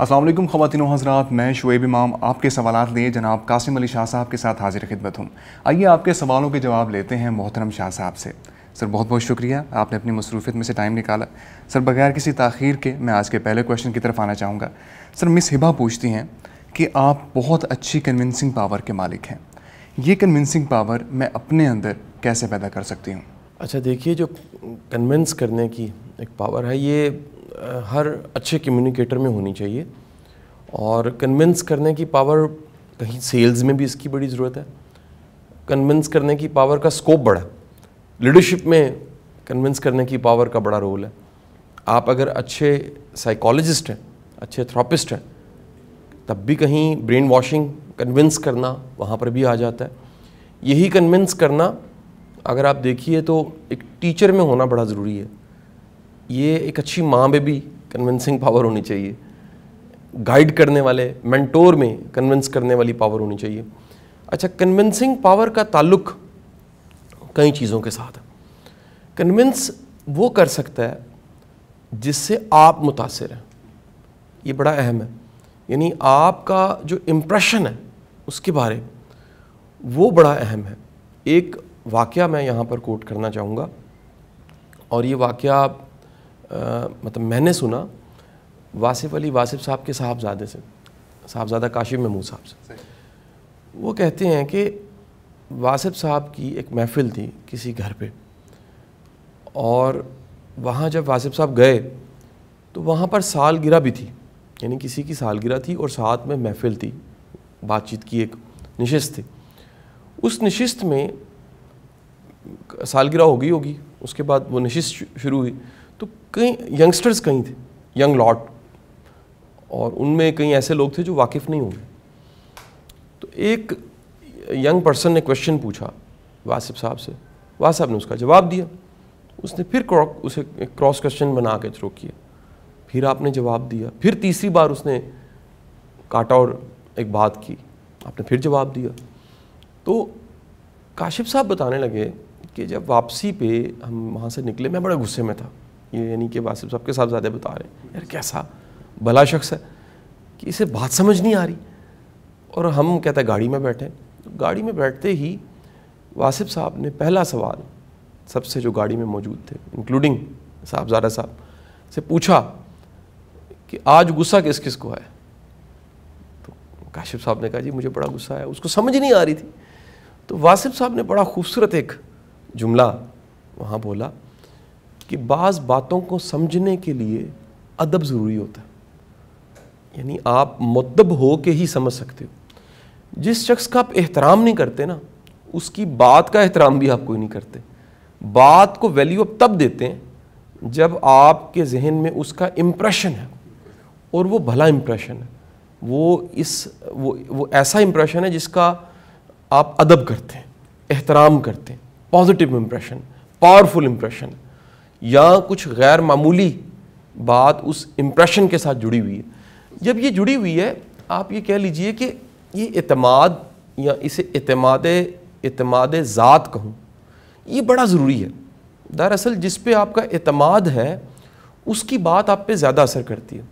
السلام علیکم خواتین و حضرات، میں شعیب امام آپ کے سوالات لیے جناب قاسم علی شاہ صاحب کے ساتھ حاضر خدمت ہوں۔ آئیے آپ کے سوالوں کے جواب لیتے ہیں محترم شاہ صاحب سے۔ سر بہت بہت شکریہ، آپ نے اپنی مصروفیت میں سے ٹائم نکالا۔ سر بغیر کسی تاخیر کے میں آج کے پہلے کویشچن کی طرف آنا چاہوں گا۔ سر مس ہبا پوچھتی ہیں کہ آپ بہت اچھی کنونسنگ پاور کے مالک ہیں، یہ کنونسنگ پاور میں اپنے اندر کیسے پیدا کر سکتی ہوں؟ اچھا دیکھیے، جو کنونس کرنے کی ایک پاور ہے یہ ہر اچھے کمیونیکیٹر میں ہونی چاہیے، اور کنونس کرنے کی پاور کہیں سیلز میں بھی اس کی بڑی ضرورت ہے۔ کنونس کرنے کی پاور کا سکوپ بڑا ہے، لیڈرشپ میں کنونس کرنے کی پاور کا بڑا رول ہے۔ آپ اگر اچھے سائیکالوجسٹ ہیں، اچھے تھراپسٹ ہیں، تب بھی کہیں برین واشنگ کنونس کرنا وہاں پر بھی آ جاتا ہے۔ یہی کنونس کرنا اگر آپ دیکھیے تو ایک ٹیچر میں ہونا بڑا ضروری ہے۔ یہ ایک اچھی ماں میں بھی کنونسنگ پاور ہونی چاہیے، گائیڈ کرنے والے مینٹور میں کنونس کرنے والی پاور ہونی چاہیے۔ اچھا، کنونسنگ پاور کا تعلق کئی چیزوں کے ساتھ ہے۔ کنونس وہ کر سکتا ہے جس سے آپ متاثر ہیں، یہ بڑا اہم ہے۔ یعنی آپ کا جو امپریشن ہے اس کے بارے وہ بڑا اہم ہے۔ ایک واقعہ میں یہاں پر کوٹ کرنا چاہوں گا، اور یہ واقعہ مطلب میں نے سنا واصف علی واصف صاحب کے صاحبزادے سے، صاحبزادہ کاشف محمود صاحب سے۔ وہ کہتے ہیں کہ واصف صاحب کی ایک محفل تھی کسی گھر پہ، اور وہاں جب واصف صاحب گئے تو وہاں پر سالگرہ بھی تھی، یعنی کسی کی سالگرہ تھی اور ساتھ میں محفل تھی، بات چیت کی ایک نشست تھی۔ اس نشست میں سالگرہ ہوگی، اس کے بعد وہ نشست شروع ہوئی تو کئی ینگسٹرز کہیں تھے، ینگ لاٹ، اور ان میں کئی ایسے لوگ تھے جو واقف نہیں ہوئے۔ تو ایک ینگ پرسن نے کویشچن پوچھا واصف صاحب سے، واصف صاحب نے اس کا جواب دیا، اس نے پھر اسے ایک کراس کویشچن بنا کے تھرو کیا، پھر آپ نے جواب دیا، پھر تیسری بار اس نے کاٹا اور ایک بات کی، آپ نے پھر جواب دیا۔ تو کاشف صاحب بتانے لگے کہ جب واپسی پہ ہم وہاں سے نکلے میں بڑے غصے میں تھا، یہ یعنی کہ واصف صاحب کے صاحبزادے بتا رہے ہیں، یار کیسا بھلا شخص ہے کہ اسے بات سمجھ نہیں آ رہی۔ اور ہم کہتا ہے گاڑی میں بیٹھے، گاڑی میں بیٹھتے ہی واصف صاحب نے پہلا سوال سب سے جو گاڑی میں موجود تھے انکلوڈنگ صاحبزادہ صاحب سے پوچھا کہ آج غصہ کس کس کو ہے؟ تو کاشف صاحب نے کہا جی مجھے بڑا غصہ ہے، اس کو سمجھ نہیں آ رہی تھی۔ تو واصف صاحب نے بڑا خوبصورت ایک جملہ وہاں بولا کہ بعض باتوں کو سمجھنے کے لیے ادب ضروری ہوتا ہے، یعنی آپ مؤدب ہو کے ہی سمجھ سکتے ہو۔ جس شخص کا آپ احترام نہیں کرتے نا، اس کی بات کا احترام بھی آپ کوئی نہیں کرتے۔ بات کو ویلیو اب تب دیتے ہیں جب آپ کے ذہن میں اس کا امپریشن ہے، اور وہ بھلا امپریشن ہے، وہ ایسا امپریشن ہے جس کا آپ ادب کرتے ہیں، احترام کرتے ہیں، پازیٹیو امپریشن، پاورفل امپریشن، یا کچھ غیر معمولی بات اس امپریشن کے ساتھ جڑی ہوئی ہے۔ جب یہ جڑی ہوئی ہے، آپ یہ کہہ لیجئے کہ یہ اعتماد، یا اسے اعتماد ذات کہوں، یہ بڑا ضروری ہے۔ دراصل جس پہ آپ کا اعتماد ہے اس کی بات آپ پہ زیادہ اثر کرتی ہے۔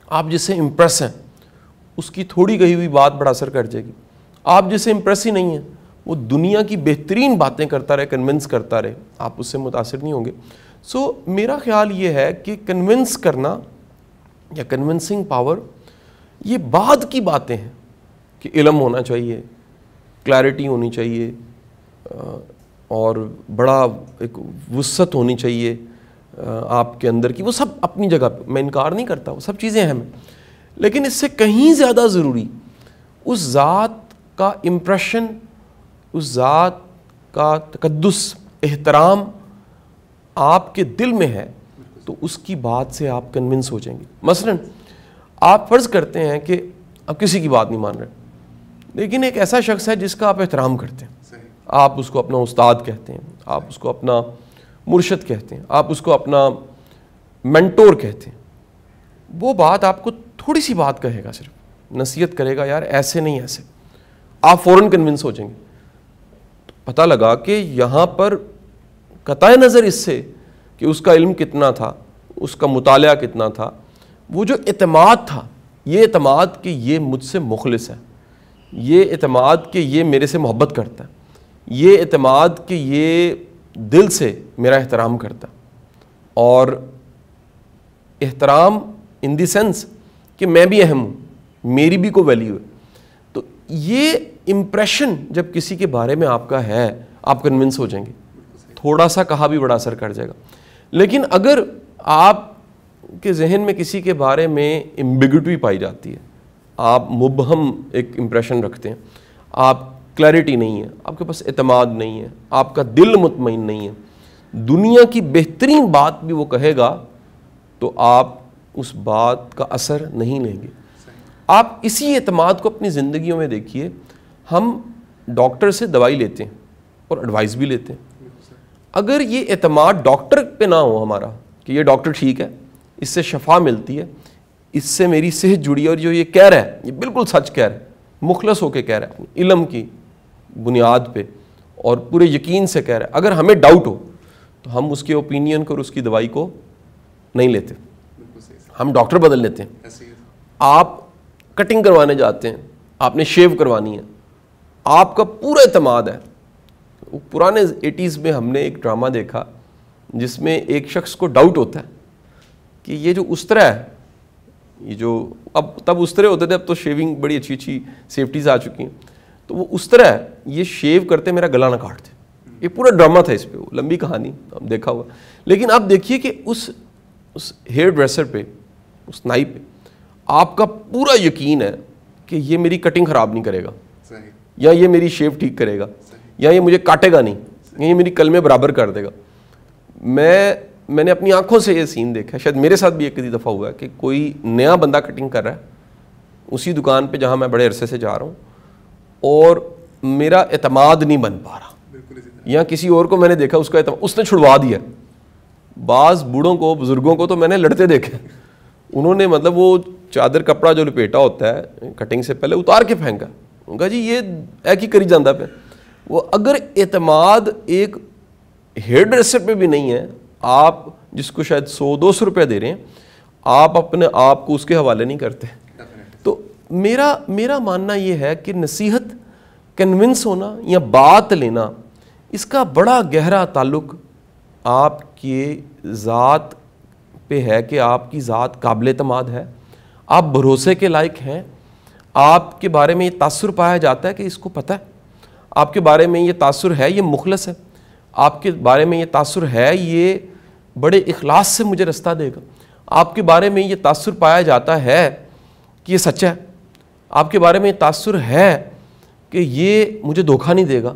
آپ جس سے امپریس ہیں اس کی تھوڑی کہی ہوئی بات بڑا اثر کر جائے گی۔ آپ جس سے امپریس ہی نہیں ہیں، وہ دنیا کی بہترین باتیں کرتا رہے، کنونس کرتا رہے، آپ اس سے متاثر نہیں ہوں گے۔ سو میرا خیال یہ ہے کہ کنونس کرنا یا کنونسنگ پاور یہ بعد کی باتیں ہیں، کہ علم ہونا چاہیے، کلیئرٹی ہونی چاہیے، اور بڑا ایک وسعت ہونی چاہیے آپ کے اندر کی، وہ سب اپنی جگہ پہ، میں انکار نہیں کرتا، وہ سب چیزیں اہم ہیں، لیکن اس سے کہیں زیادہ ضروری اس ذات کا امپریشن، اس ذات کا تقدس، احترام آپ کے دل میں ہے، تو اس کی بات سے آپ کنونس ہو جائیں گے۔ مثلا آپ فرض کرتے ہیں کہ آپ کسی کی بات نہیں مان رہے، لیکن ایک ایسا شخص ہے جس کا آپ احترام کرتے ہیں، آپ اس کو اپنا استاد کہتے ہیں، آپ اس کو اپنا مرشد کہتے ہیں، آپ اس کو اپنا مینٹور کہتے ہیں، وہ بات آپ کو تھوڑی سی بات کہے گا، صرف نصیحت کرے گا، یار ایسے نہیں ایسے، آپ فوراً کنونس ہو جائیں گے۔ پتہ لگا کہ یہاں پر قطع نظر اس سے کہ اس کا علم کتنا تھا، اس کا مطالعہ کتنا تھا، وہ جو اعتماد تھا یہ اعتماد کہ یہ مجھ سے مخلص ہے، یہ اعتماد کہ یہ میرے سے محبت کرتا ہے، یہ اعتماد کہ یہ دل سے میرا احترام کرتا ہے، اور احترام ان دی سینس کہ میں بھی اہم ہوں، میری بھی کوئی ویلیو ہے. تو یہ امپریشن جب کسی کے بارے میں آپ کا ہے، آپ کنونس ہو جائیں گے. تھوڑا سا کہا بھی بڑا اثر کر جائے گا. لیکن اگر آپ کے ذہن میں کسی کے بارے میں ایمبیگوٹی پائی جاتی ہے، آپ مبہم ایک امپریشن رکھتے ہیں، آپ کلیئرٹی نہیں ہے، آپ کے پاس اعتماد نہیں ہے، آپ کا دل مطمئن نہیں ہے، دنیا کی بہترین بات بھی وہ کہے گا تو آپ اس بات کا اثر نہیں لیں گے. آپ اسی اعتماد کو اپنی زندگیوں میں دیکھیے. ہم ڈاکٹر سے دوائی لیتے ہیں اور ایڈوائس بھی لیتے ہیں. اگر یہ اعتماد ڈاکٹر پہ نہ ہو ہمارا کہ یہ ڈاکٹر ٹھیک ہے، اس سے شفا ملتی ہے، اس سے میری صحت جڑی ہے، اور جو یہ کہہ رہا ہے یہ بالکل سچ کہہ رہا ہے، مخلص ہو کے کہہ رہا ہے، اپنے علم کی بنیاد پہ اور پورے یقین سے کہہ رہا ہے، اگر ہمیں ڈاؤٹ ہو تو ہم اس کے اوپینین کو اور اس کی دوائی کو نہیں لیتے، ہم ڈاکٹر بدل لیتے ہیں. آپ کٹنگ کروانے جاتے ہیں، آپ نے شیو کروانی ہے، آپ کا پورا اعتماد ہے. پرانے 80s میں ہم نے ایک ڈرامہ دیکھا جس میں ایک شخص کو ڈاؤٹ ہوتا ہے کہ یہ جو استرا ہے، یہ جو اب تب استرے ہوتے تھے، اب تو شیونگ بڑی اچھی اچھی سیفٹیز آ چکی ہیں، تو وہ استرا ہے، یہ شیو کرتے میرا گلا نہ کاٹتے. یہ پورا ڈرامہ تھا، اس پہ لمبی کہانی ہم دیکھا ہوا. لیکن آپ دیکھیے کہ اس ہیئر ڈریسر پہ، اس نائی پہ آپ کا پورا یقین ہے کہ یہ میری کٹنگ خراب نہیں کرے گا، یا یہ میری شیو ٹھیک کرے گا، یا یہ مجھے کاٹے گا نہیں، یا یہ میری کلمے برابر کر دے گا. میں نے اپنی آنکھوں سے یہ سین دیکھا ہے، شاید میرے ساتھ بھی ایک دفعہ ہوا ہے کہ کوئی نیا بندہ کٹنگ کر رہا ہے اسی دکان پہ جہاں میں بڑے عرصے سے جا رہا ہوں، اور میرا اعتماد نہیں بن پا رہا، یا کسی اور کو میں نے دیکھا اس کا اعتماد اس نے چھڑوا دیا. بعض بوڑھوں کو، بزرگوں کو تو میں نے لڑتے دیکھے، انہوں نے مطلب وہ چادر کپڑا جو لپیٹا ہوتا ہے کٹنگ سے پہلے اتار کے پھینکا. ان کا جی یہ ایک ہی کری جاندہ پہ. وہ اگر اعتماد ایک ہیئر ڈریسر پہ بھی نہیں ہے، آپ جس کو شاید 100-200 روپے دے رہے ہیں، آپ اپنے آپ کو اس کے حوالے نہیں کرتے. تو میرا ماننا یہ ہے کہ نصیحت، کنونس ہونا یا بات لینا، اس کا بڑا گہرا تعلق آپ کی ذات پہ ہے کہ آپ کی ذات قابل اعتماد ہے، آپ بھروسے کے لائق ہیں، آپ کے بارے میں یہ تاثر پایا جاتا ہے کہ اس کو پتہ ہے، آپ کے بارے میں یہ تاثر ہے یہ مخلص ہے، آپ کے بارے میں یہ تاثر ہے یہ بڑے اخلاص سے مجھے رستہ دے گا، آپ کے بارے میں یہ تاثر پایا جاتا ہے کہ یہ سچا ہے، آپ کے بارے میں یہ تاثر ہے کہ یہ مجھے دھوکہ نہیں دے گا،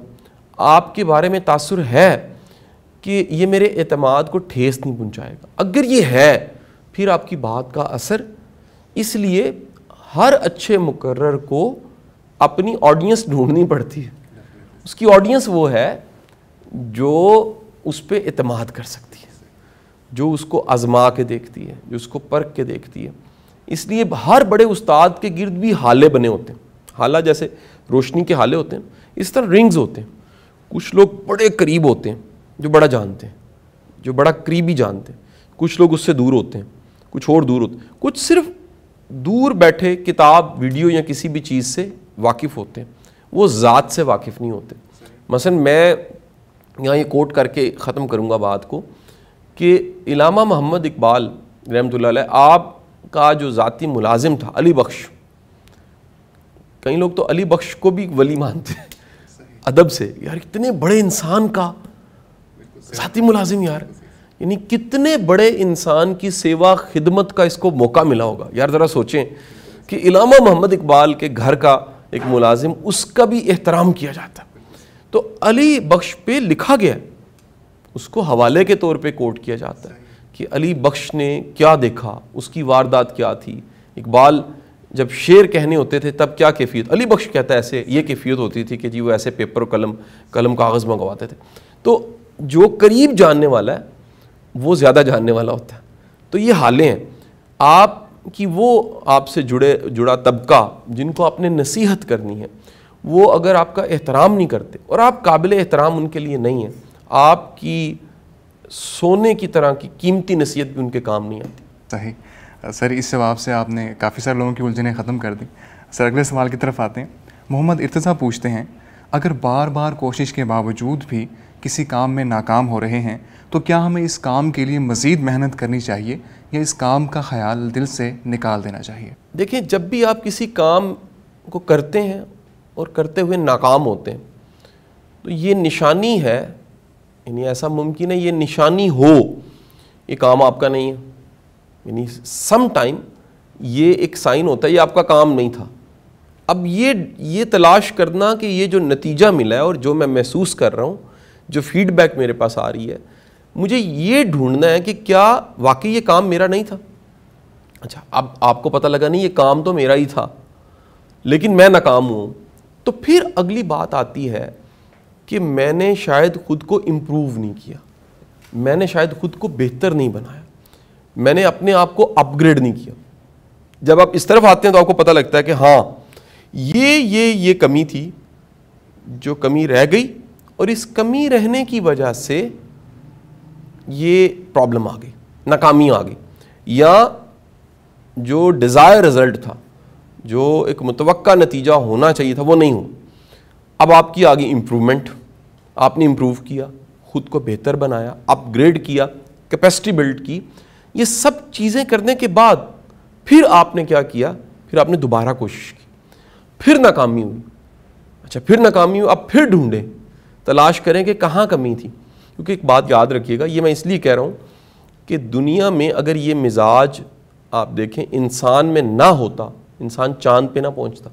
آپ کے بارے میں تاثر ہے کہ یہ میرے اعتماد کو ٹھیس نہیں پہنچائے گا. اگر یہ ہے پھر آپ کی بات کا اثر. اس لیے ہر اچھے مقرر کو اپنی آڈینس ڈھونڈنی پڑتی ہے. اس کی آڈینس وہ ہے جو اس پہ اعتماد کر سکتی ہے، جو اس کو آزما کے دیکھتی ہے، جو اس کو پرکھ کے دیکھتی ہے. اس لیے ہر بڑے استاد کے گرد بھی حالے بنے ہوتے ہیں. حالہ جیسے روشنی کے حالے ہوتے ہیں، اس طرح رنگز ہوتے ہیں. کچھ لوگ بڑے قریب ہوتے ہیں جو بڑا جانتے ہیں، جو بڑا قریبی جانتے ہیں. کچھ لوگ اس سے دور ہوتے ہیں، کچھ اور دور ہوتے ہیں. کچھ صرف دور بیٹھے کتاب، ویڈیو یا کسی بھی چیز سے واقف ہوتے ہیں، وہ ذات سے واقف نہیں ہوتے. مثلا میں یہاں یہ کوٹ کر کے ختم کروں گا بات کو کہ علامہ محمد اقبال رحمۃ اللہ علیہ، آپ کا جو ذاتی ملازم تھا علی بخش، کئی لوگ تو علی بخش کو بھی ولی مانتے ہیں ادب سے. یار اتنے بڑے انسان کا ذاتی ملازم، یار یعنی کتنے بڑے انسان کی سیوا خدمت کا اس کو موقع ملا ہوگا. یار ذرا سوچیں کہ علامہ محمد اقبال کے گھر کا ایک ملازم، اس کا بھی احترام کیا جاتا. تو علی بخش پہ لکھا گیا، اس کو حوالے کے طور پہ کوٹ کیا جاتا ہے کہ علی بخش نے کیا دیکھا، اس کی واردات کیا تھی. اقبال جب شعر کہنے ہوتے تھے تب کیا کیفیت، علی بخش کہتا ہے ایسے یہ کیفیت ہوتی تھی کہ جی وہ ایسے پیپر و قلم کاغذ منگواتے تھے. تو جو قریب جاننے والا ہے وہ زیادہ جاننے والا ہوتا ہے. تو یہ حالیں ہیں آپ کی. وہ آپ سے جڑا طبقہ جن کو آپ نے نصیحت کرنی ہے، وہ اگر آپ کا احترام نہیں کرتے اور آپ قابل احترام ان کے لیے نہیں ہیں، آپ کی سونے کی طرح کی قیمتی نصیحت بھی ان کے کام نہیں آتی. صحیح. سر اس جواب سے آپ نے کافی سارے لوگوں کی الجھنیں ختم کر دیں. سر اگلے سوال کی طرف آتے ہیں. محمد ارتضیٰ پوچھتے ہیں اگر بار بار کوشش کے باوجود بھی کسی کام میں ناکام ہو رہے ہیں تو کیا ہمیں اس کام کے لیے مزید محنت کرنی چاہیے یا اس کام کا خیال دل سے نکال دینا چاہیے؟ دیکھیں جب بھی آپ کسی کام کو کرتے ہیں اور کرتے ہوئے ناکام ہوتے ہیں تو یہ نشانی ہے، یعنی ایسا ممکن ہے یہ نشانی ہو یہ کام آپ کا نہیں ہے، یعنی سم ٹائم یہ ایک سائن ہوتا ہے یہ آپ کا کام نہیں تھا. اب یہ تلاش کرنا کہ یہ جو نتیجہ ملا ہے اور جو میں محسوس کر رہا ہوں، جو فیڈ بیک میرے پاس آ رہی ہے، مجھے یہ ڈھونڈنا ہے کہ کیا واقعی یہ کام میرا نہیں تھا. اچھا اب آپ کو پتہ لگا نہیں یہ کام تو میرا ہی تھا لیکن میں ناکام ہوں، تو پھر اگلی بات آتی ہے کہ میں نے شاید خود کو امپروو نہیں کیا، میں نے شاید خود کو بہتر نہیں بنایا، میں نے اپنے آپ کو اپ گریڈ نہیں کیا. جب آپ اس طرف آتے ہیں تو آپ کو پتہ لگتا ہے کہ ہاں یہ کمی تھی جو کمی رہ گئی، اور اس کمی رہنے کی وجہ سے یہ پرابلم آ گئی، ناکامی آ گئی، یا جو ڈیزائر رزلٹ تھا، جو ایک متوقع نتیجہ ہونا چاہیے تھا وہ نہیں ہوا. اب آپ کی آگے امپرومنٹ، آپ نے امپروو کیا، خود کو بہتر بنایا، اپ گریڈ کیا، کیپیسٹی بلڈ کی. یہ سب چیزیں کرنے کے بعد پھر آپ نے کیا کیا؟ پھر آپ نے دوبارہ کوشش کی، پھر ناکامی ہوئی. اچھا پھر ناکامی ہوئی، اب پھر ڈھونڈیں، تلاش کریں کہ کہاں کمی تھی. کیونکہ ایک بات یاد رکھیے گا، یہ میں اس لیے کہہ رہا ہوں کہ دنیا میں اگر یہ مزاج آپ دیکھیں انسان میں نہ ہوتا، انسان چاند پہ نہ پہنچتا.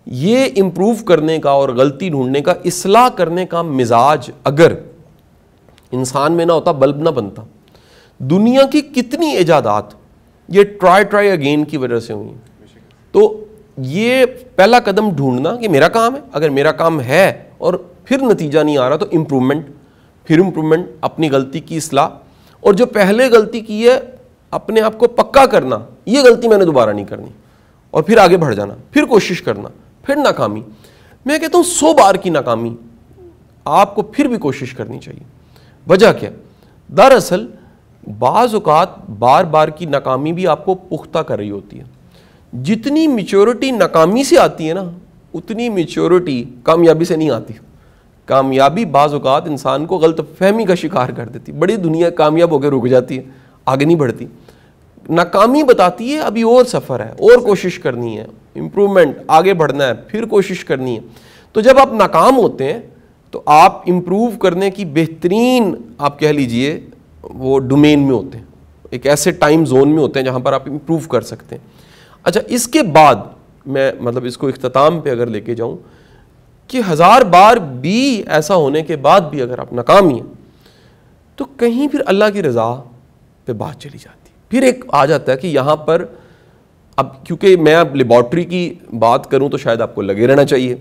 یہ امپروو کرنے کا اور غلطی ڈھونڈنے کا، اصلاح کرنے کا مزاج اگر انسان میں نہ ہوتا، بلب نہ بنتا. دنیا کی کتنی ایجادات یہ ٹرائی اگین کی وجہ سے ہوئی. تو یہ پہلا قدم ڈھونڈنا کہ میرا کام ہے، اگر میرا کام ہے اور پھر نتیجہ نہیں آ رہا تو امپرومنٹ، پھر امپرومنٹ، اپنی غلطی کی اصلاح، اور جو پہلے غلطی کی ہے اپنے آپ کو پکا کرنا یہ غلطی میں نے دوبارہ نہیں کرنی، اور پھر آگے بڑھ جانا، پھر کوشش کرنا، پھر ناکامی. میں کہتا ہوں 100 بار کی ناکامی آپ کو پھر بھی کوشش کرنی چاہیے. وجہ کیا؟ دراصل بعض اوقات بار بار کی ناکامی بھی آپ کو پختہ کر رہی ہوتی ہے. جتنی میچورٹی ناکامی سے آتی ہے نا، اتنی میچورٹی کامیابی سے نہیں آتی. کامیابی بعض اوقات انسان کو غلط فہمی کا شکار کر دیتی. بڑی دنیا کامیاب ہو کے رک جاتی ہے، آگے نہیں بڑھتی. ناکامی بتاتی ہے ابھی اور سفر ہے، اور کوشش کرنی ہے، امپرومنٹ، آگے بڑھنا ہے، پھر کوشش کرنی ہے. تو جب آپ ناکام ہوتے ہیں تو آپ امپروو کرنے کی بہترین آپ کہہ لیجئے وہ ڈومین میں ہوتے ہیں، ایک ایسے ٹائم زون میں ہوتے ہیں جہاں پر آپ امپروو کر سکتے ہیں. اچھا اس کے بعد میں مطلب اس کو اختتام پہ اگر لے کے جاؤں کہ 1000 بار بھی ایسا ہونے کے بعد بھی اگر آپ ناکامی ہیں تو کہیں پھر اللہ کی رضا پہ بات چلی جاتی. پھر ایک آ جاتا ہے کہ یہاں پر اب کیونکہ میں اب لیبارٹری کی بات کروں تو شاید آپ کو لگے رہنا چاہیے،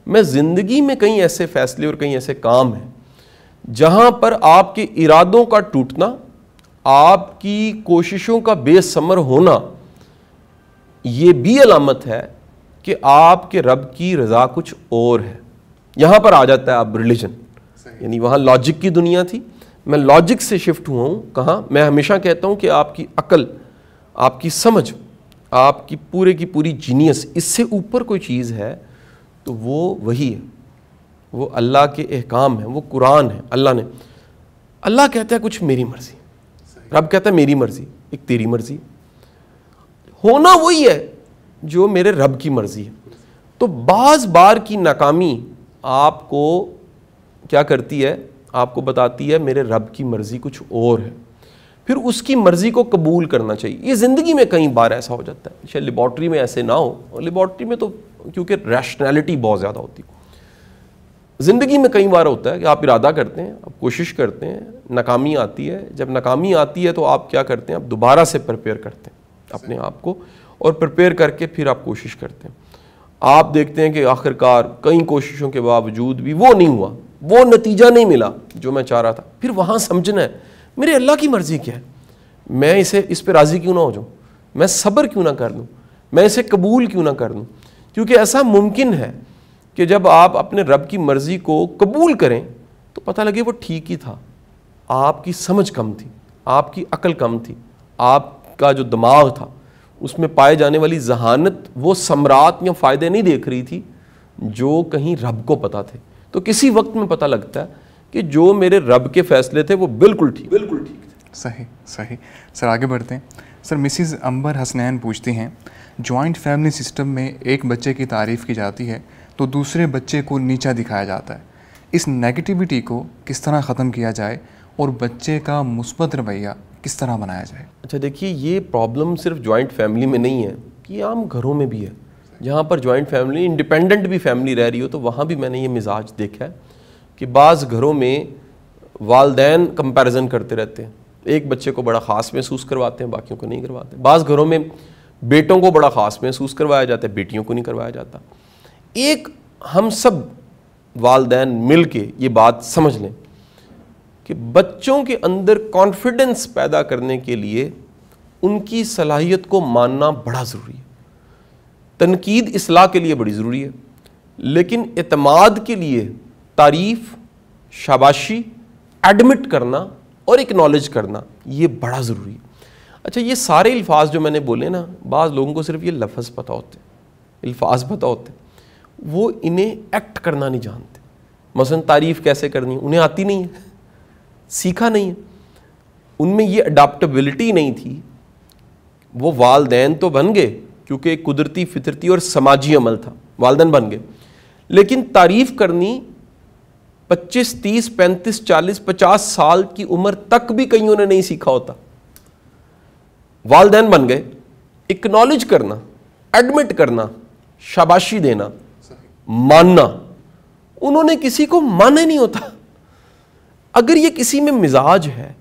میں زندگی میں کئی ایسے فیصلے اور کئی ایسے کام ہیں جہاں پر آپ کے ارادوں کا ٹوٹنا، آپ کی کوششوں کا بے ثمر ہونا، یہ بھی علامت ہے کہ آپ کے رب کی رضا کچھ اور ہے. یہاں پر آ جاتا ہے اب ریلیجن، یعنی وہاں لاجک کی دنیا تھی، میں لاجک سے شفٹ ہوا ہوں کہاں؟ میں ہمیشہ کہتا ہوں کہ آپ کی عقل، آپ کی سمجھ، آپ کی پوری جینیس، اس سے اوپر کوئی چیز ہے تو وہ وہی ہے، وہ اللہ کے احکام ہیں، وہ قرآن ہے. اللہ کہتا ہے کچھ میری مرضی، رب کہتا ہے میری مرضی، ایک تیری مرضی. ہونا وہی ہے جو میرے رب کی مرضی ہے. تو بعض بار کی ناکامی آپ کو کیا کرتی ہے؟ آپ کو بتاتی ہے میرے رب کی مرضی کچھ اور ہے، پھر اس کی مرضی کو قبول کرنا چاہیے. یہ زندگی میں کئی بار ایسا ہو جاتا ہے، شاید لیبارٹری میں ایسے نہ ہو، اور لیبارٹری میں تو کیونکہ ریشنلٹی بہت زیادہ ہوتی ہے. زندگی میں کئی بار ہوتا ہے کہ آپ ارادہ کرتے ہیں، آپ کوشش کرتے ہیں، ناکامی آتی ہے. جب ناکامی آتی ہے تو آپ کیا کرتے ہیں؟ آپ دوبارہ سے پریپیئر کرتے ہیں اپنے آپ کو، اور پریپیئر کر کے پھر آپ کوشش کرتے ہیں. آپ دیکھتے ہیں کہ آخرکار کئی کوششوں کے باوجود بھی وہ نہیں ہوا، وہ نتیجہ نہیں ملا جو میں چاہ رہا تھا. پھر وہاں سمجھنا ہے میرے اللہ کی مرضی کیا ہے، میں اس پہ راضی کیوں نہ ہو جاؤں، میں صبر کیوں نہ کر لوں، میں اسے قبول کیوں نہ کر لوں. کیونکہ ایسا ممکن ہے کہ جب آپ اپنے رب کی مرضی کو قبول کریں تو پتہ لگے وہ ٹھیک ہی تھا، آپ کی سمجھ کم تھی، آپ کی عقل کم تھی، آپ کا جو دماغ تھا اس میں پائے جانے والی ذہانت وہ ثمرات یا فائدے نہیں دیکھ رہی تھی جو کہیں رب کو پتہ تھے. تو کسی وقت میں پتہ لگتا ہے کہ جو میرے رب کے فیصلے تھے وہ بالکل ٹھیک تھے. صحیح. سر آگے بڑھتے ہیں. سر مسز امبر حسنین پوچھتی ہیں جوائنٹ فیملی سسٹم میں ایک بچے کی تعریف کی جاتی ہے تو دوسرے بچے کو نیچا دکھایا جاتا ہے. اس نیگیٹیوٹی کو کس طرح ختم کیا جائے اور بچے کا مثبت رویہ کس طرح بنایا جائے؟ اچھا دیکھیے, یہ پرابلم صرف جوائنٹ فیملی میں نہیں ہے, یہ عام گھروں میں بھی ہے. جہاں پر جوائنٹ فیملی, انڈیپینڈنٹ بھی فیملی رہ رہی ہو, تو وہاں بھی میں نے یہ مزاج دیکھا ہے کہ بعض گھروں میں والدین کمپیریزن کرتے رہتے ہیں, ایک بچے کو بڑا خاص محسوس کرواتے ہیں, باقیوں کو نہیں کرواتے. بعض گھروں میں بیٹوں کو بڑا خاص محسوس کروایا جاتا ہے, بیٹیوں کو نہیں کروایا جاتا. ایک ہم سب والدین مل کے یہ بات سمجھ لیں کہ بچوں کے اندر کانفیڈنس پیدا کرنے کے لیے ان کی صلاحیت کو ماننا بڑا ضروری ہے. تنقید اصلاح کے لیے بڑی ضروری ہے, لیکن اعتماد کے لیے تعریف, شاباشی, ایڈمٹ کرنا اور اکنالج کرنا یہ بڑا ضروری ہے. اچھا, یہ سارے الفاظ جو میں نے بولے نا, بعض لوگوں کو صرف یہ لفظ پتہ ہوتے ہیں, الفاظ پتہ ہوتے ہیں, وہ انہیں ایکٹ کرنا نہیں جانتے. مثلا تعریف کیسے کرنی انہیں آتی نہیں ہے, سیکھا نہیں ہے, ان میں یہ اڈاپٹیبلٹی نہیں تھی. وہ والدین تو بن گئے کیونکہ ایک قدرتی, فطرتی اور سماجی عمل تھا, والدین بن گئے, لیکن تعریف کرنی 25, 30, 35, 40, 50 سال کی عمر تک بھی کئیوں نے نہیں سیکھا ہوتا. والدین بن گئے, اکنالج کرنا, ایڈمٹ کرنا, شاباشی دینا, ماننا, انہوں نے کسی کو مانا ہی نہیں ہوتا. اگر یہ کسی میں مزاج ہے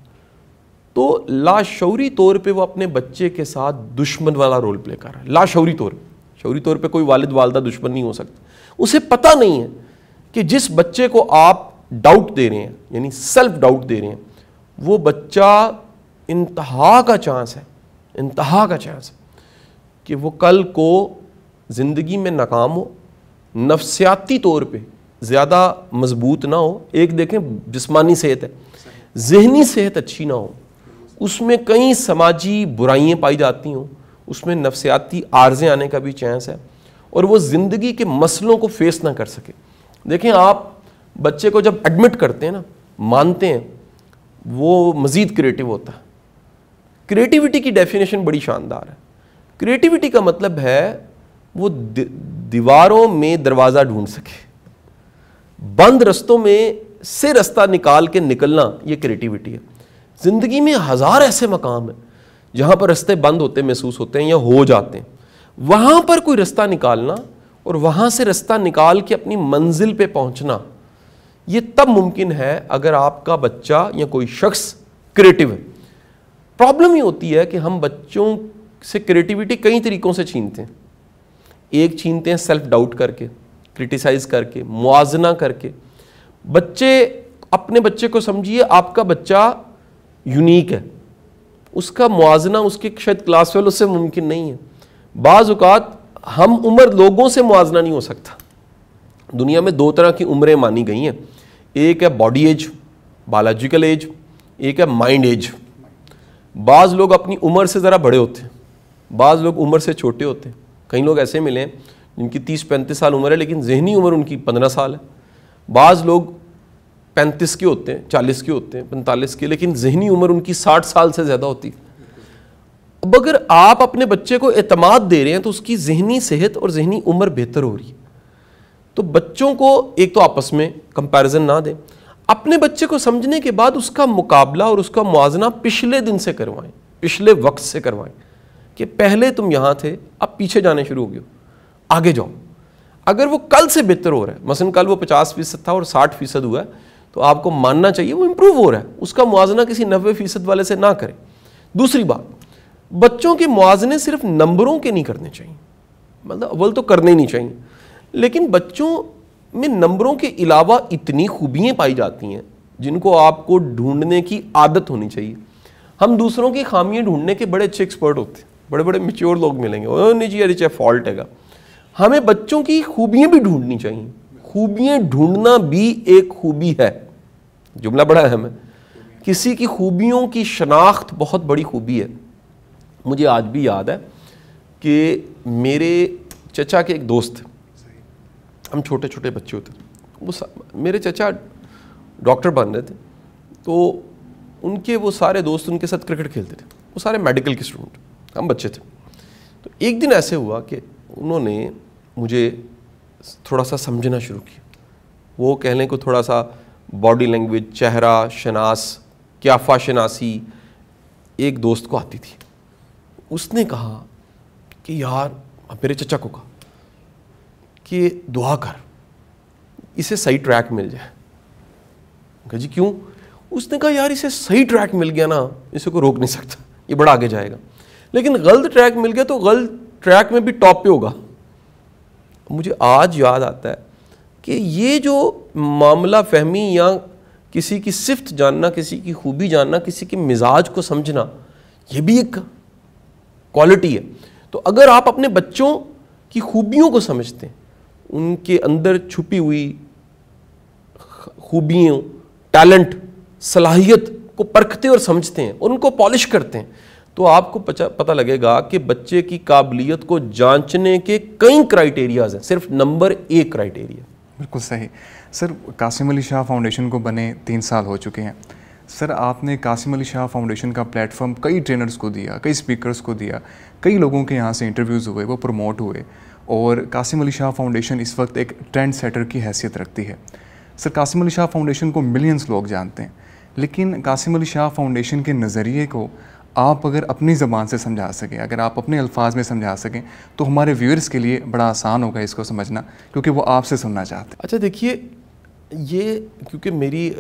تو لاشعوری طور پہ وہ اپنے بچے کے ساتھ دشمن والا رول پلے کر رہا ہے. لاشعوری طور پہ, شعوری طور پہ کوئی والد والدہ دشمن نہیں ہو سکتا. اسے پتہ نہیں ہے کہ جس بچے کو آپ ڈاؤٹ دے رہے ہیں, یعنی سیلف ڈاؤٹ دے رہے ہیں, وہ بچہ انتہا کا چانس ہے کہ وہ کل کو زندگی میں ناکام ہو, نفسیاتی طور پہ زیادہ مضبوط نہ ہو. ایک دیکھیں جسمانی صحت ہے, ذہنی صحت اچھی نہ ہو, اس میں کئی سماجی برائیاں پائی جاتی ہوں, اس میں نفسیاتی عارضیں آنے کا بھی چانس ہے, اور وہ زندگی کے مسئلوں کو فیس نہ کر سکے. دیکھیں آپ بچے کو جب ایڈمٹ کرتے ہیں نا, مانتے ہیں, وہ مزید کریٹیو ہوتا ہے. کریٹیوٹی کی ڈیفینیشن بڑی شاندار ہے. کریٹیوٹی کا مطلب ہے وہ دیواروں میں دروازہ ڈھونڈ سکے, بند رستوں میں سے رستہ نکال کے نکلنا, یہ کریٹیوٹی ہے. زندگی میں ہزار ایسے مقام ہیں جہاں پر رستے بند ہوتے محسوس ہوتے ہیں یا ہو جاتے ہیں. وہاں پر کوئی رستہ نکالنا اور وہاں سے رستہ نکال کے اپنی منزل پہ پہنچنا, یہ تب ممکن ہے اگر آپ کا بچہ یا کوئی شخص کریٹیو ہے. پرابلم یہ ہوتی ہے کہ ہم بچوں سے کریٹیوٹی کئی طریقوں سے چھینتے ہیں. ایک چھینتے ہیں سیلف ڈاؤٹ کر کے, کرٹیسائز کر کے, موازنہ کر کے. اپنے بچے کو سمجھیے آپ کا بچہ یونیک ہے, اس کا موازنہ اس کے شاید کلاس فیلو سے ممکن نہیں ہے. بعض اوقات ہم عمر لوگوں سے موازنہ نہیں ہو سکتا. دنیا میں 2 طرح کی عمریں مانی گئی ہیں, ایک ہے باڈی ایج, بایولوجیکل ایج, ایک ہے مائنڈ ایج. بعض لوگ اپنی عمر سے ذرا بڑے ہوتے ہیں, بعض لوگ عمر سے چھوٹے ہوتے ہیں. کئی لوگ ایسے ملے ہیں جن کی 30-35 سال عمر ہے لیکن ذہنی عمر ان کی 15 سال ہے. بعض لوگ 35 کے ہوتے ہیں, 40 کے ہوتے ہیں, 45 کے, لیکن ذہنی عمر ان کی 60 سال سے زیادہ ہوتی ہے. اب اگر آپ اپنے بچے کو اعتماد دے رہے ہیں تو اس کی ذہنی صحت اور ذہنی عمر بہتر ہو رہی ہے. تو بچوں کو ایک تو آپس میں کمپیریزن نہ دیں, اپنے بچے کو سمجھنے کے بعد اس کا مقابلہ اور اس کا موازنہ پچھلے دن سے کروائیں, پچھلے وقت سے کروائیں کہ پہلے تم یہاں تھے, اب پیچھے جانے شروع ہو گئے, آگے جاؤ. اگر وہ کل سے بہتر ہو رہا ہے, مثلا کل وہ 50% تھا اور 60% ہوا ہے, تو آپ کو ماننا چاہیے وہ امپروو ہو رہا ہے. اس کا موازنہ کسی 90% والے سے نہ کریں. دوسری بات, بچوں کے موازنے صرف نمبروں کے نہیں کرنے چاہیے, مطلب اول تو کرنے ہی نہیں چاہیے, لیکن بچوں میں نمبروں کے علاوہ اتنی خوبیاں پائی جاتی ہیں جن کو آپ کو ڈھونڈنے کی عادت ہونی چاہیے. ہم دوسروں کی خامیاں ڈھونڈنے کے بڑے اچھے ایکسپرٹ ہوتے ہیں, بڑے بڑے میچور لوگ ملیں گے, او نہیں جی ارے چاہے فالٹ ہے گا. ہمیں بچوں کی خوبیاں بھی ڈھونڈنی چاہیے. خوبیاں ڈھونڈنا بھی ایک خوبی ہے, جملہ بڑا اہم ہے. کسی کی خوبیوں کی شناخت بہت بڑی خوبی ہے. مجھے آج بھی یاد ہے کہ میرے چچا کے ایک دوست تھے, ہم چھوٹے چھوٹے بچے ہوتے تھے, وہ میرے چچا ڈاکٹر بن رہے تھے, تو ان کے وہ سارے دوست ان کے ساتھ کرکٹ کھیلتے تھے, وہ سارے میڈیکل کے اسٹوڈنٹ, ہم بچے تھے. تو ایک دن ایسے ہوا کہ انہوں نے مجھے تھوڑا سا سمجھنا شروع کیا. وہ کہہ لیں کو تھوڑا سا باڈی لینگویج, چہرہ شناس, قیافہ شناسی ایک دوست کو آتی تھی. اس نے کہا کہ یار, میرے چچا کو کہا کہ دعا کر اسے صحیح ٹریک مل جائے. کہا جی کیوں؟ اس نے کہا یار اسے صحیح ٹریک مل گیا نا, اسے کوئی روک نہیں سکتا, یہ بڑا آگے جائے گا. لیکن غلط ٹریک مل گیا تو غلط ٹریک میں بھی ٹاپ پہ ہوگا. مجھے آج یاد آتا ہے کہ یہ جو معاملہ فہمی یا کسی کی صفت جاننا, کسی کی خوبی جاننا, کسی کے مزاج کو سمجھنا, یہ بھی ایک کوالٹی ہے. تو اگر آپ اپنے بچوں کی خوبیوں کو سمجھتے ہیں, ان کے اندر چھپی ہوئی خوبیوں, ٹیلنٹ, صلاحیت کو پرکھتے اور سمجھتے ہیں اور ان کو پالش کرتے ہیں, تو آپ کو پتہ لگے گا کہ بچے کی قابلیت کو جانچنے کے کئی کرائیٹیریاز ہیں, صرف نمبر ایک کرائیٹیریا. بالکل صحیح. سر, قاسم علی شاہ فاؤنڈیشن کو بنے 3 سال ہو چکے ہیں. سر, آپ نے قاسم علی شاہ فاؤنڈیشن کا پلیٹ فارم کئی ٹرینرز کو دیا, کئی اسپیکرز کو دیا, کئی لوگوں کے یہاں سے انٹرویوز ہوئے, وہ پروموٹ ہوئے, اور قاسم علی شاہ فاؤنڈیشن اس وقت ایک ٹرینڈ سیٹر کی حیثیت رکھتی ہے. سر, قاسم علی شاہ فاؤنڈیشن کو ملینز لوگ جانتے ہیں, لیکن قاسم علی شاہ فاؤنڈیشن کے نظریے کو آپ اگر اپنی زبان سے سمجھا سکیں, اگر آپ اپنے الفاظ میں سمجھا سکیں, تو ہمارے ویورز کے لیے بڑا آسان ہوگا اس کو سمجھنا, کیونکہ وہ آپ سے سننا چاہتے ہیں. اچھا دیکھیے, یہ کیونکہ میری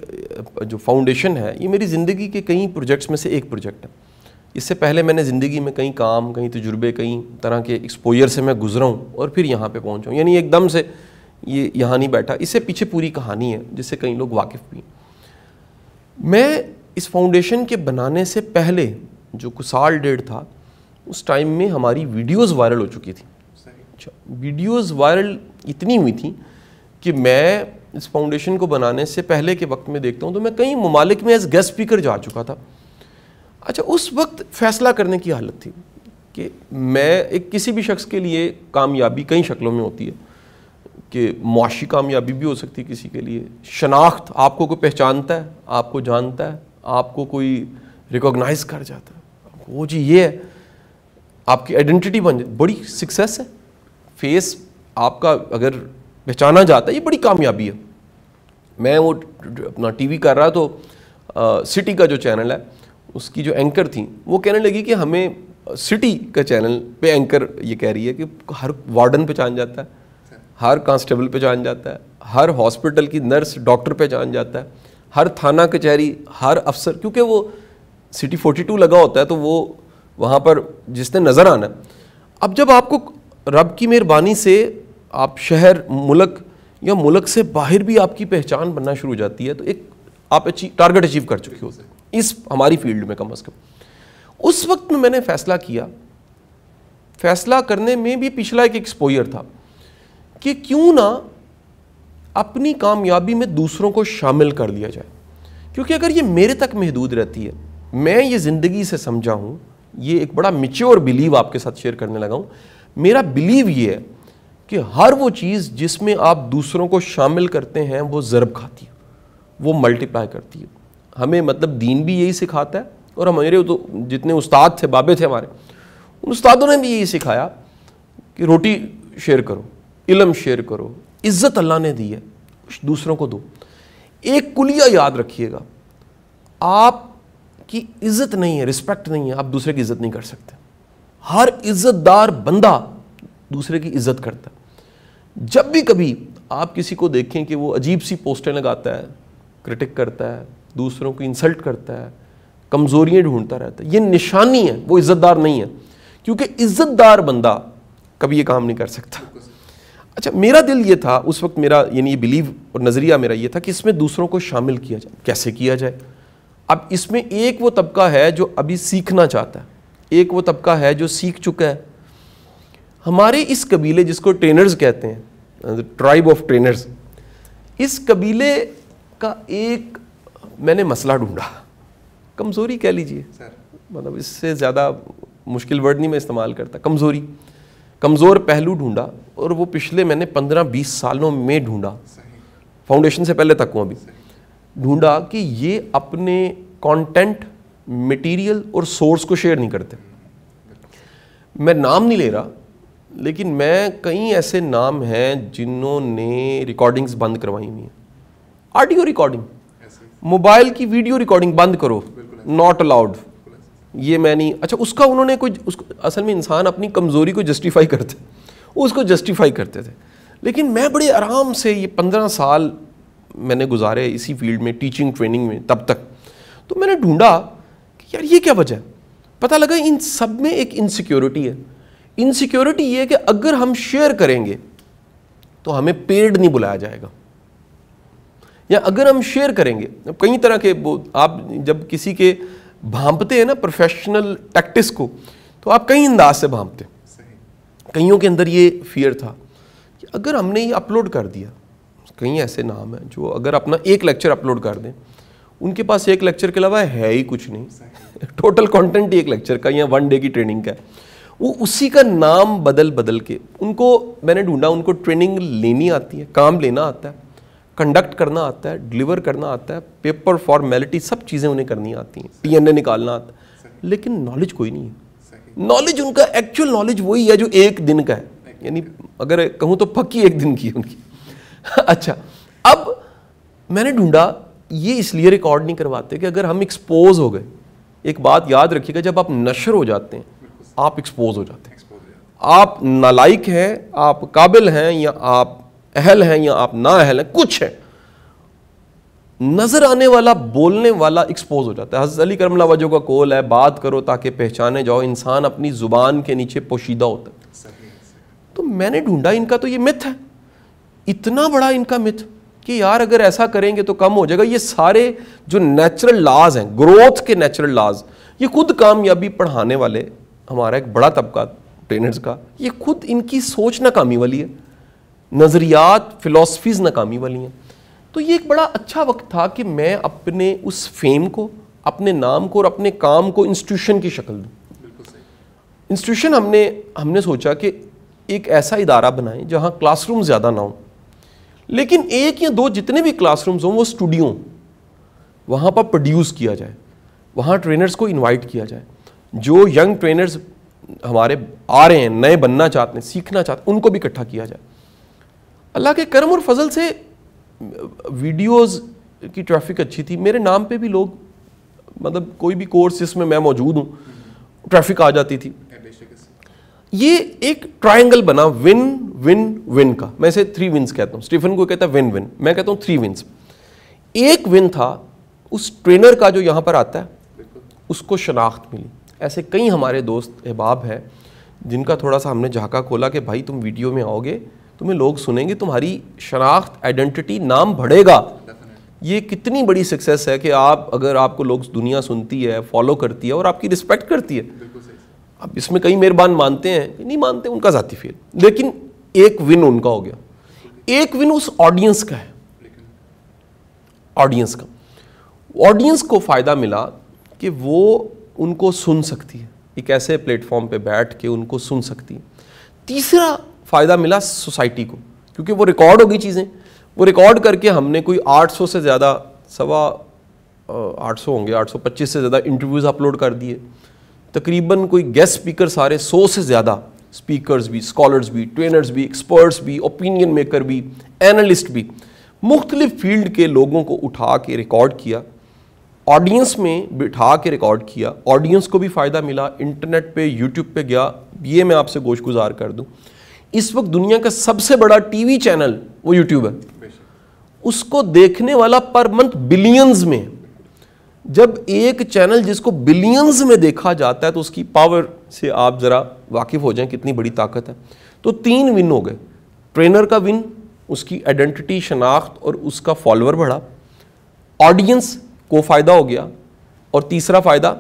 جو فاؤنڈیشن ہے یہ میری زندگی کے کئی پروجیکٹس میں سے ایک پروجیکٹ ہے. اس سے پہلے میں نے زندگی میں کئی کام, کئی تجربے, کئی طرح کے ایکسپوجر سے میں گزرا ہوں اور پھر یہاں پہ پہنچا ہوں. یعنی ایک دم سے یہ یہاں نہیں بیٹھا, اس سے پیچھے پوری کہانی ہے جس سے کئی لوگ واقف بھی ہیں. میں اس فاؤنڈیشن کے بنانے سے پہلے جو کچھ سال ڈیڑھ تھا, اس ٹائم میں ہماری ویڈیوز وائرل ہو چکی تھیں. اچھا, ویڈیوز وائرل اتنی ہوئی تھیں کہ میں اس فاؤنڈیشن کو بنانے سے پہلے کے وقت میں دیکھتا ہوں تو میں کئی ممالک میں ایز گیسٹ اسپیکر جا چکا تھا. اچھا, اس وقت فیصلہ کرنے کی حالت تھی کہ میں ایک کسی بھی شخص کے لیے کامیابی کئی شکلوں میں ہوتی ہے, کہ معاشی کامیابی بھی ہو سکتی ہے کسی کے لیے, شناخت, آپ کو کوئی پہچانتا ہے, آپ کو جانتا ہے, آپ کو کوئی ریکوگنائز کر جاتا ہے, وہ جی یہ ہے, آپ کی آئیڈینٹی بن جائے, بڑی سکسیس ہے. فیس آپ کا اگر پہچانا جاتا ہے, یہ بڑی کامیابی ہے. میں وہ اپنا ٹی وی کر رہا تو سٹی کا جو چینل ہے اس کی جو اینکر تھیں وہ کہنے لگی کہ ہمیں سٹی کا چینل پہ اینکر یہ کہہ رہی ہے کہ ہر وارڈن پہچان جاتا ہے, ہر کانسٹیبل پہچان جاتا ہے, ہر ہاسپٹل کی نرس ڈاکٹر پہچان جاتا ہے, ہر تھانہ کچہری, ہر افسر, کیونکہ وہ سٹی 42 لگا ہوتا ہے تو وہ وہاں پر جس نے نظر آنا ہے. اب جب آپ کو رب کی مہربانی سے آپ شہر, ملک یا ملک سے باہر بھی آپ کی پہچان بننا شروع ہو جاتی ہے, تو ایک آپ ٹارگٹ اچیو کر چکے ہوتے ہیں اس ہماری فیلڈ میں. کم از کم اس وقت میں نے فیصلہ کیا, فیصلہ کرنے میں بھی پچھلا ایک ایکسپوجر تھا کہ کیوں نہ اپنی کامیابی میں دوسروں کو شامل کر لیا جائے. کیونکہ اگر یہ میرے تک محدود رہتی ہے, میں یہ زندگی سے سمجھا ہوں, یہ ایک بڑا میچور بلیو آپ کے ساتھ شیئر کرنے لگا ہوں. میرا بلیو یہ ہے کہ ہر وہ چیز جس میں آپ دوسروں کو شامل کرتے ہیں وہ ضرب کھاتی ہے, وہ ملٹیپلائی کرتی ہے. ہمیں مطلب دین بھی یہی سکھاتا ہے, اور ہمارے تو جتنے استاد تھے, بابے تھے ہمارے, ان استادوں نے بھی یہی سکھایا کہ روٹی شیئر کرو, علم شیئر کرو, عزت اللہ نے دی ہے دوسروں کو دو. ایک کلیہ یاد رکھیے گا, آپ کی عزت نہیں ہے, رسپیکٹ نہیں ہے, آپ دوسرے کی عزت نہیں کر سکتے. ہر عزت دار بندہ دوسرے کی عزت کرتا ہے. جب بھی کبھی آپ کسی کو دیکھیں کہ وہ عجیب سی پوسٹیں لگاتا ہے, کرٹک کرتا ہے, دوسروں کو انسلٹ کرتا ہے, کمزوریاں ڈھونڈتا رہتا ہے, یہ نشانی ہے, وہ عزت دار نہیں ہے. کیونکہ عزت دار بندہ کبھی یہ کام نہیں کر سکتا. اچھا, میرا دل یہ تھا اس وقت, میرا یعنی یہ بلیو اور نظریہ میرا یہ تھا کہ اس میں دوسروں کو شامل کیا جائے. کیسے کیا جائے؟ اب اس میں ایک وہ طبقہ ہے جو ابھی سیکھنا چاہتا ہے, ایک وہ طبقہ ہے جو سیکھ چکا ہے. ہمارے اس قبیلے جس کو ٹرینرز کہتے ہیں, ٹرائب آف ٹرینرز, اس قبیلے کا ایک میں نے مسئلہ ڈھونڈا, کمزوری کہہ لیجئے, مطلب اس سے زیادہ مشکل ورڈ نہیں میں استعمال کرتا, کمزور پہلو ڈھونڈا, اور وہ پچھلے میں نے 15-20 سالوں میں ڈھونڈا, فاؤنڈیشن سے پہلے تک ہوں ابھی, ڈھونڈا کہ یہ اپنے کانٹینٹ, مٹیریل اور سورس کو شیئر نہیں کرتے. میں نام نہیں لے رہا, لیکن میں کئی ایسے نام ہیں جنہوں نے ریکارڈنگز بند کروائی ہوئی ہیں, آڈیو ریکارڈنگ, موبائل کی ویڈیو ریکارڈنگ بند کرو, ناٹ الاؤڈ. یہ میں نہیں, اچھا اس کا انہوں نے اصل میں انسان اپنی کمزوری کو جسٹیفائی کرتے, وہ اس کو جسٹیفائی کرتے تھے. لیکن میں بڑے آرام سے یہ 15 سال میں نے گزارے اسی فیلڈ میں, ٹیچنگ ٹریننگ میں تب تک, تو میں نے ڈھونڈا کہ یار یہ کیا وجہ ہے. پتہ لگا ان سب میں ایک انسیکیورٹی ہے. انسیکیورٹی یہ ہے کہ اگر ہم شیئر کریں گے تو ہمیں پیڈ نہیں بلایا جائے گا, یا اگر ہم شیئر کریں گے, کئی طرح کے, آپ جب کسی کے بھانپتے ہیں نا پروفیشنل ٹیکٹس کو, تو آپ کئی انداز سے بھانپتے ہیں. کئیوں کے اندر یہ فیئر تھا کہ اگر ہم نے یہ اپلوڈ کر دیا, کئی ایسے نام ہیں جو اگر اپنا ایک لیکچر اپلوڈ کر دیں, ان کے پاس ایک لیکچر کے علاوہ ہے ہی کچھ نہیں, ٹوٹل کانٹینٹ ایک لیکچر کا یا 1 ڈے کی ٹریننگ کا ہے, وہ اسی کا نام بدل کے. ان کو میں نے ڈھونڈا, ان کو ٹریننگ لینی آتی ہے, کام لینا آتا ہے, کنڈکٹ کرنا آتا ہے, ڈلیور کرنا آتا ہے, پیپر فارمیلٹی سب چیزیں انہیں کرنی آتی ہیں, ٹی این اے نکالنا آتا ہے, لیکن نالج کوئی نہیں ہے. نالج ان کا ایکچوئل نالج وہی ہے جو ایک دن کا ہے, یعنی اگر کہوں تو پکی ایک دن کی ہے ان کی. اچھا, اب میں نے ڈھونڈا یہ اس لیے ریکارڈ نہیں کرواتے کہ اگر ہم ایکسپوز ہو گئے, ایک بات یاد رکھیے گا, جب آپ نشر ہو جاتے ہیں آپ ایکسپوز ہو جاتے ہیں. آپ نالائق ہیں, آپ قابل ہیں, یا آپ اہل ہیں, یا آپ نا اہل ہیں, کچھ ہے, نظر آنے والا بولنے والا ایکسپوز ہو جاتا ہے. حضرت علی کرم اللہ وجہہ کا قول ہے, بات کرو تاکہ پہچانے جاؤ, انسان اپنی زبان کے نیچے پوشیدہ ہوتا ہے. تو میں نے ڈھونڈا ان کا تو یہ مت ہے, اتنا بڑا ان کا مت کہ یار اگر ایسا کریں گے تو کم ہو جائے گا. یہ سارے جو نیچرل لاز ہیں, گروتھ کے نیچرل لاز, یہ خود کامیابی پڑھانے والے, ہمارا ایک بڑا طبقہ ٹرینرز کا, یہ خود ان کی سوچ ناکامی والی ہے, نظریات فلسفیز ناکامی والی ہیں. تو یہ ایک بڑا اچھا وقت تھا کہ میں اپنے اس فیم کو, اپنے نام کو اور اپنے کام کو انسٹیٹیوشن کی شکل دوں. انسٹیٹیوشن ہم نے سوچا کہ ایک ایسا ادارہ بنائیں جہاں کلاس روم زیادہ نہ ہوں, لیکن 1 یا 2 جتنے بھی کلاس رومز ہوں وہ اسٹوڈیو, وہاں پر پروڈیوس کیا جائے, وہاں ٹرینرز کو انوائٹ کیا جائے, جو ینگ ٹرینرز ہمارے آ رہے ہیں, نئے بننا چاہتے ہیں, سیکھنا چاہتے ہیں, ان کو بھی اکٹھا کیا جائے. اللہ کے کرم اور فضل سے ویڈیوز کی ٹریفک اچھی تھی. میرے نام پہ بھی لوگ, مطلب کوئی بھی کورس جس میں موجود ہوں, ٹریفک آ جاتی تھی. یہ ایک ٹرائنگل بنا ون ون ون کا, میں اسے 3 ونز کہتا ہوں. اسٹیفن کو کہتا ہے ون ون, میں کہتا ہوں 3 ونز. ایک ون تھا اس ٹرینر کا جو یہاں پر آتا ہے, اس کو شناخت ملی. ایسے کئی ہمارے دوست احباب ہیں جن کا تھوڑا سا ہم نے جھاکا کھولا کہ بھائی تم ویڈیو میں آؤ گے, تمہیں لوگ سنیں گے, تمہاری شناخت, آئیڈینٹی, نام بڑھے گا. یہ کتنی بڑی سکسیس ہے کہ اگر آپ کو لوگ دنیا سنتی ہے, فالو کرتی ہے اور آپ کی رسپیکٹ کرتی ہے. اب اس میں کئی مہربان مانتے ہیں, نہیں مانتے, ان کا ذاتی فیل, لیکن ایک ون ان کا ہو گیا. ایک ون اس آڈینس کا ہے, آڈینس کا. آڈینس کو فائدہ ملا کہ وہ ان کو سن سکتی ہے, ایک ایسے پلیٹ فارم پہ بیٹھ کے ان کو سن سکتی ہے. تیسرا فائدہ ملا سوسائٹی کو, کیونکہ وہ ریکارڈ ہو گئی چیزیں, وہ ریکارڈ کر کے ہم نے کوئی 800 سے زیادہ, 850 ہوں گے, 825 سے زیادہ انٹرویوز اپلوڈ کر دیے. تقریباً کوئی گیسٹ اسپیکر سارے 100 سے زیادہ اسپیکرز بھی, اسکالرز بھی, ٹرینرز بھی, ایکسپرٹس بھی, اوپینین میکر بھی, اینالسٹ بھی, مختلف فیلڈ کے لوگوں کو اٹھا کے ریکارڈ کیا, آڈینس میں بٹھا کے ریکارڈ کیا. آڈینس کو بھی فائدہ ملا, انٹرنیٹ پہ, یوٹیوب پہ گیا. یہ میں آپ سے گوش گزار کر دوں, اس وقت دنیا کا سب سے بڑا ٹی وی چینل وہ یوٹیوب ہے. اس کو دیکھنے والا پر منتھ بلینز میں. جب ایک چینل جس کو بلینز میں دیکھا جاتا ہے تو اس کی پاور سے آپ ذرا واقف ہو جائیں کتنی بڑی طاقت ہے. تو 3 ون ہو گئے, ٹرینر کا ون, اس کی آئیڈینٹی, شناخت اور اس کا فالوور بڑھا, آڈینس کو فائدہ ہو گیا, اور تیسرا فائدہ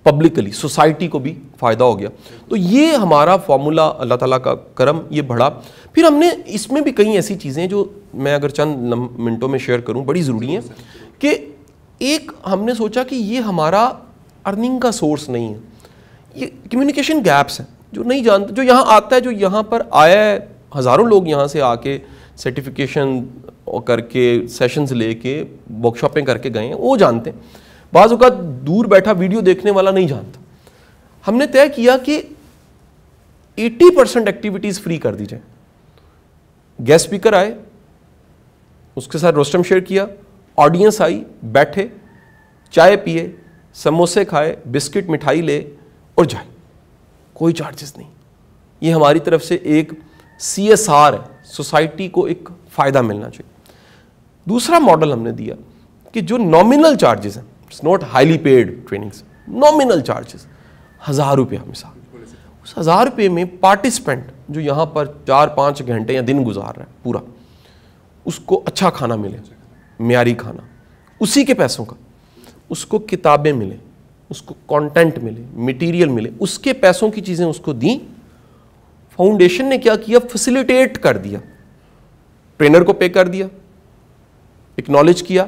پبلکلی سوسائٹی کو بھی فائدہ ہو گیا. تو یہ ہمارا فارمولا, اللہ تعالیٰ کا کرم, یہ بڑھا. پھر ہم نے اس میں بھی کئی ایسی چیزیں جو میں اگر چند منٹوں میں شیئر کروں, بڑی ضروری ہیں. کہ ایک ہم نے سوچا کہ یہ ہمارا ارننگ کا سورس نہیں ہے, یہ کمیونیکیشن گیپس ہیں جو نہیں جانتے. جو یہاں آتا ہے, جو یہاں پر آیا ہے, ہزاروں لوگ یہاں سے آ کے سرٹیفکیشن کر کے سیشنز لے کے ورک شاپیں کر کے گئے ہیں, وہ جانتے ہیں. بعض اوقات دور بیٹھا ویڈیو دیکھنے والا نہیں جانتا. ہم نے طے کیا کہ 80% ایکٹیویٹیز فری کر دی جائیں. گیسٹ اسپیکر آئے, اس کے ساتھ روسٹم شیئر کیا, آڈینس آئی, بیٹھے, چائے پیے, سموسے کھائے, بسکٹ مٹھائی لے اور جائے, کوئی چارجز نہیں. یہ ہماری طرف سے ایک CSR ہے, سوسائٹی کو ایک فائدہ ملنا چاہیے. دوسرا ماڈل ہم نے دیا کہ جو نامنل چارجز ہیں, it's not highly paid trainings, nominal charges 1000 روپیہ مثال. اس 1000 روپے میں پارٹیسپینٹ جو یہاں پر 4-5 گھنٹے یا دن گزار رہا ہے پورا, اس کو اچھا کھانا ملے, معیاری کھانا اسی کے پیسوں کا, اس کو کتابیں ملیں, اس کو کانٹینٹ ملے, مٹیریل ملے, اس کے پیسوں کی چیزیں اس کو دیں. فاؤنڈیشن نے کیا کیا, فیسیلیٹیٹ کر دیا, ٹرینر کو پے کر دیا, اکنالج کیا,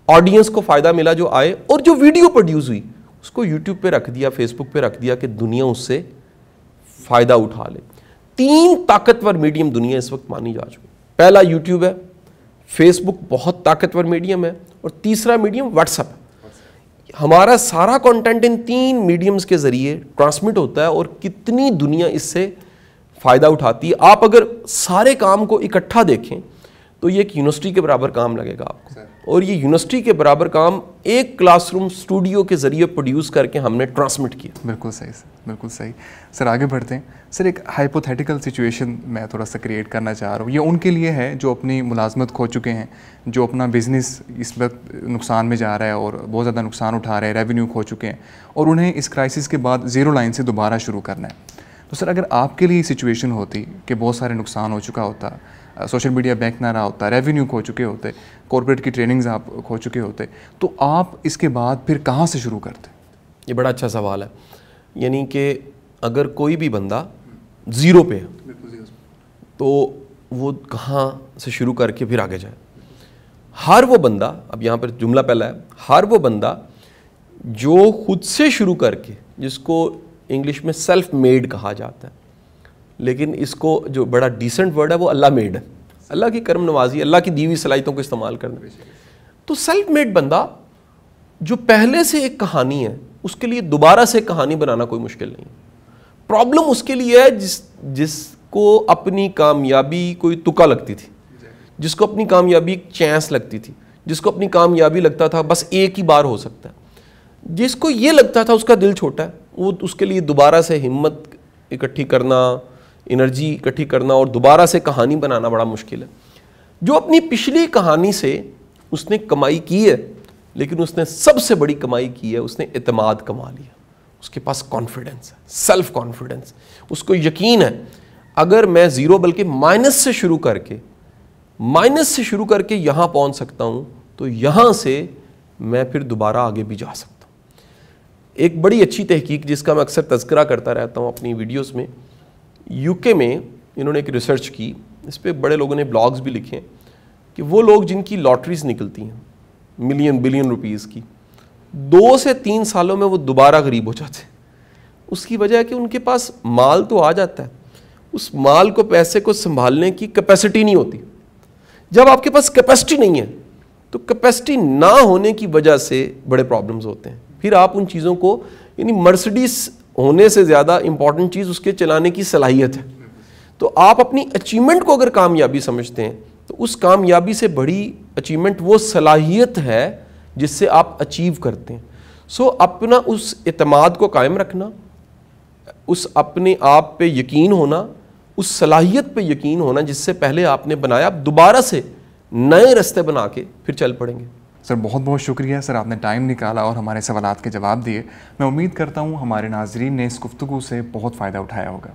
آڈینس کو فائدہ ملا جو آئے, اور جو ویڈیو پروڈیوس ہوئی اس کو یوٹیوب پہ رکھ دیا, فیس بک پہ رکھ دیا کہ دنیا اس سے فائدہ اٹھا لے. 3 طاقتور میڈیم دنیا اس وقت مانی جا چکی. پہلا یوٹیوب ہے, فیس بک بہت طاقتور میڈیم ہے, اور تیسرا میڈیم واٹس ایپ ہے. ہمارا سارا کنٹینٹ ان 3 میڈیمز کے ذریعے ٹرانسمٹ ہوتا ہے, اور کتنی دنیا اس سے فائدہ اٹھاتی ہے. آپ اگر سارے کام کو اکٹھا دیکھیں تو یہ ایک یونیورسٹی کے برابر کام لگے گا آپ کو, اور یہ یونیورسٹی کے برابر کام ایک کلاس روم اسٹوڈیو کے ذریعے پروڈیوس کر کے ہم نے ٹرانسمٹ کیا. بالکل صحیح سر, بالکل صحیح. سر آگے بڑھتے ہیں. سر ایک ہائپوتھیٹیکل سچویشن میں تھوڑا سا کریٹ کرنا چاہ رہا ہوں. یہ ان کے لیے ہے جو اپنی ملازمت کھو چکے ہیں, جو اپنا بزنس اس وقت نقصان میں جا رہا ہے اور بہت زیادہ نقصان اٹھا رہے ہیں, ریونیو کھو چکے ہیں, اور انہیں اس کرائسس کے بعد 0 لائن سے دوبارہ شروع کرنا ہے. تو سر اگر آپ کے لیے سچویشن ہوتی کہ بہت سارے نقصان ہو چکا ہوتا, سوشل میڈیا بینک نہ رہا ہوتا, ریونیو کھو چکے ہوتے, کارپوریٹ کی ٹریننگز آپ کھو چکے ہوتے, تو آپ اس کے بعد پھر کہاں سے شروع کرتے؟ یہ بڑا اچھا سوال ہے. یعنی کہ اگر کوئی بھی بندہ 0 پہ ہے تو وہ کہاں سے شروع کر کے پھر آگے جائے؟ ہر وہ بندہ, اب یہاں پر جملہ پہلا ہے, ہر وہ بندہ جو خود سے شروع کر کے, جس کو انگلش میں سیلف میڈ کہا جاتا ہے, لیکن اس کو جو بڑا ڈیسنٹ ورڈ ہے وہ اللہ میڈ ہے, اللہ کی کرم نوازی, اللہ کی دی ہوئی صلاحیتوں کو استعمال کرنا. تو سیلف میڈ بندہ جو پہلے سے ایک کہانی ہے, اس کے لیے دوبارہ سے کہانی بنانا کوئی مشکل نہیں. پرابلم اس کے لیے ہے جس کو اپنی کامیابی کوئی تکا لگتی تھی, جس کو اپنی کامیابی چانس لگتی تھی, جس کو اپنی کامیابی لگتا تھا بس ایک ہی بار ہو سکتا ہے, جس کو یہ لگتا تھا اس کا دل چھوٹا ہے, وہ اس کے لیے دوبارہ سے ہمت اکٹھی کرنا, انرجی اکٹھی کرنا اور دوبارہ سے کہانی بنانا بڑا مشکل ہے. جو اپنی پچھلی کہانی سے اس نے کمائی کی ہے, لیکن اس نے سب سے بڑی کمائی کی ہے, اس نے اعتماد کما لیا, اس کے پاس کانفیڈنس ہے, سیلف کانفیڈنس, اس کو یقین ہے اگر میں 0 بلکہ مائنس سے شروع کر کے یہاں پہنچ سکتا ہوں, تو یہاں سے میں پھر دوبارہ آگے بھی جا سکتا ہوں. ایک بڑی اچھی تحقیق جس کا میں اکثر تذکرہ کرتا رہتا ہوں اپنی ویڈیوز میں, UK میں انہوں نے ایک ریسرچ کی, اس پہ بڑے لوگوں نے بلاگز بھی لکھے ہیں, کہ وہ لوگ جن کی لاٹریز نکلتی ہیں ملین بلین روپیز کی, 2 سے 3 سالوں میں وہ دوبارہ غریب ہو جاتے ہیں. اس کی وجہ ہے کہ ان کے پاس مال تو آ جاتا ہے, اس مال کو, پیسے کو سنبھالنے کی کیپیسٹی نہیں ہوتی. جب آپ کے پاس کیپیسٹی نہیں ہے تو کیپیسٹی نہ ہونے کی وجہ سے بڑے پرابلمز ہوتے ہیں. پھر آپ ان چیزوں کو, یعنی مرسڈیز ہونے سے زیادہ امپورٹنٹ چیز اس کے چلانے کی صلاحیت ہے. تو آپ اپنی اچیومنٹ کو اگر کامیابی سمجھتے ہیں تو اس کامیابی سے بڑی اچیومنٹ وہ صلاحیت ہے جس سے آپ اچیو کرتے ہیں. سو اپنا اس اعتماد کو قائم رکھنا, اس اپنے آپ پہ یقین ہونا, اس صلاحیت پہ یقین ہونا جس سے پہلے آپ نے بنایا, آپ دوبارہ سے نئے راستے بنا کے پھر چل پڑیں گے. سر بہت بہت شکریہ سر, آپ نے ٹائم نکالا اور ہمارے سوالات کے جواب دیے. میں امید کرتا ہوں ہمارے ناظرین نے اس گفتگو سے بہت فائدہ اٹھایا ہوگا.